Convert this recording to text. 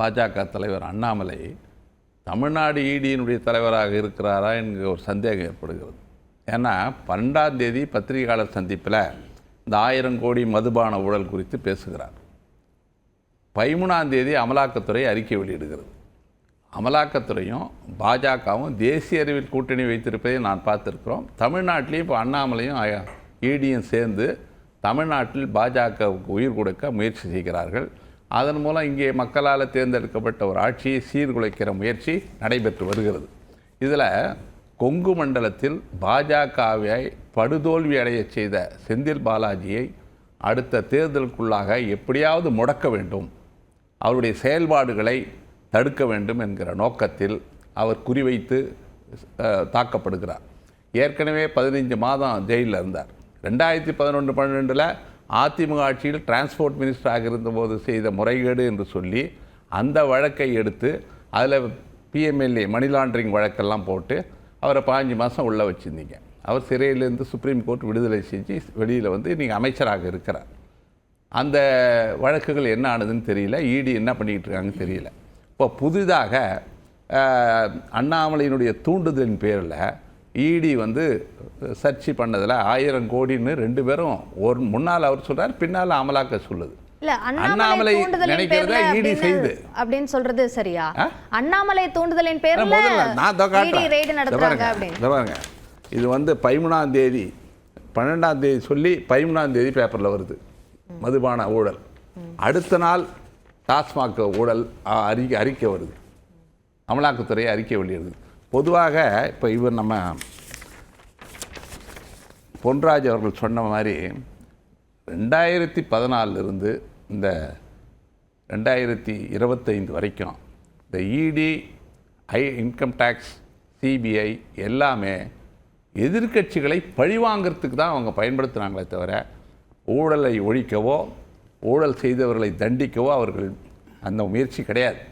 பாஜக தலைவர் அண்ணாமலை தமிழ்நாடு இடியினுடைய தலைவராக இருக்கிறாரா என்கிற ஒரு சந்தேகம் ஏற்படுகிறது. ஏன்னா 12ஆம் தேதி பத்திரிகையாளர் சந்திப்பில் இந்த 1000 கோடி மதுபான ஊழல் குறித்து பேசுகிறார். 13ஆம் தேதி அமலாக்கத்துறை அறிக்கை வெளியிடுகிறது. அமலாக்கத்துறையும் பாஜகவும் தேசிய அளவில் கூட்டணி வைத்திருப்பதை நான் பார்த்துருக்கிறோம். தமிழ்நாட்டிலையும் இப்போ அண்ணாமலையும் இடியும் சேர்ந்து தமிழ்நாட்டில் பாஜகவுக்கு உயிர் கொடுக்க முயற்சி செய்கிறார்கள். அதன் மூலம் இங்கே மக்களால் தேர்ந்தெடுக்கப்பட்ட ஒரு ஆட்சியை சீர்குலைக்கிற முயற்சி நடைபெற்று வருகிறது. இதில் கொங்கு மண்டலத்தில் பாஜகவை படுதோல்வி அடைய செய்த செந்தில் பாலாஜியை அடுத்த தேர்தலுக்குள்ளாக எப்படியாவது முடக்க வேண்டும், அவருடைய செயல்பாடுகளை தடுக்க வேண்டும் என்கிற நோக்கத்தில் அவர் குறிவைத்து தாக்கப்படுகிறார். ஏற்கனவே 15 மாதம் ஜெயிலில் இருந்தார். 2011-12 அதிமுக ஆட்சியில் டிரான்ஸ்போர்ட் மினிஸ்டராக இருந்தபோது செய்த முறைகேடு என்று சொல்லி அந்த வழக்கை எடுத்து அதில் பிஎம்எல்ஏ மணி லாண்டரிங் வழக்கெல்லாம் போட்டு அவரை 15 மாதம் உள்ளே வச்சுருந்தீங்க. அவர் சிறையிலேருந்து சுப்ரீம் கோர்ட் விடுதலை செஞ்சு வெளியில் வந்து நீங்கள் அமைச்சராக இருக்கிறார். அந்த வழக்குகள் என்ன ஆனதுன்னு தெரியல, இடி என்ன பண்ணிக்கிட்டு இருக்காங்கன்னு தெரியல. இப்போ புதிதாக அண்ணாமலையினுடைய தூண்டுதலின் பேரில் இடி வந்து சர்ச்சை பண்ணதில் 1000 கோடின்னு 2 பேரும் ஒரு முன்னால் அவர் சொல்றார், பின்னால் அமலாக்க சொல்லுது. அண்ணாமலை நினைக்கிறத இடி செய்து அப்படின்னு சொல்றது சரியா? அண்ணாமலை தூண்டுதலின் பேர்ல இடி ரெய்டு நடத்துறாங்க அப்படின்னு. இது வந்து 13ஆம் தேதி 12ஆம் தேதி சொல்லி 13ஆம் தேதி பேப்பரில் வருது மதுபான ஊழல். அடுத்த நாள் டாஸ்மாக் ஊழல் அறிக்கை வருது, அமலாக்கத்துறை அறிக்கை வெளியிடுது. பொதுவாக இப்போ இவர் நம்ம பொன்ராஜ் அவர்கள் சொன்ன மாதிரி 2014 இந்த 2025 வரைக்கும் இந்த இடி, இன்கம் டேக்ஸ், சிபிஐ எல்லாமே எதிர்க்கட்சிகளை பழிவாங்கிறதுக்கு தான் அவங்க பயன்படுத்துனாங்களே தவிர ஊழலை ஒழிக்கவோ ஊழல் செய்தவர்களை தண்டிக்கவோ அவர்கள் அந்த முயற்சி கிடையாது.